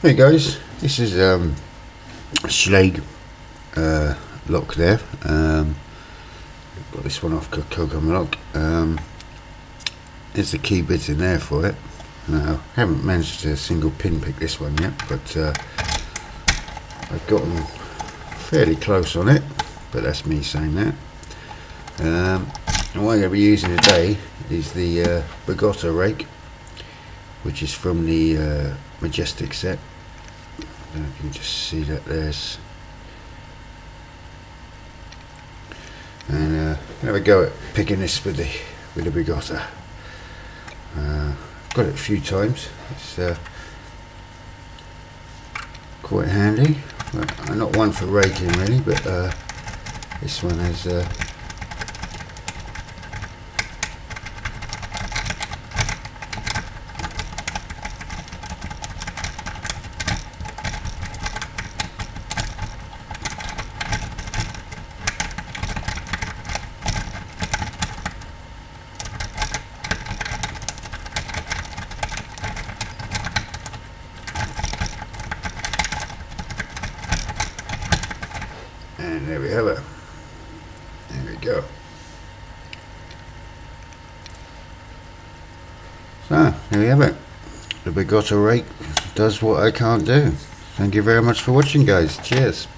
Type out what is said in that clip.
Hey guys, this is Shlage lock there. Got this one off kokomolock. There's the key bits in there for it. Now, I haven't managed to single pin pick this one yet, but I've gotten fairly close on it, but that's me saying that. And what I'm going to be using today is the Bogota rake, which is from the Majestic set. I don't know if you can just see that there's, and have a go at picking this with the Bogota. I've got it a few times. It's quite handy. Well, I'm not one for raking really, but this one has and there we have it. There we go. So, there we have it. The Bogota rake does what I can't do. Thank you very much for watching, guys. Cheers.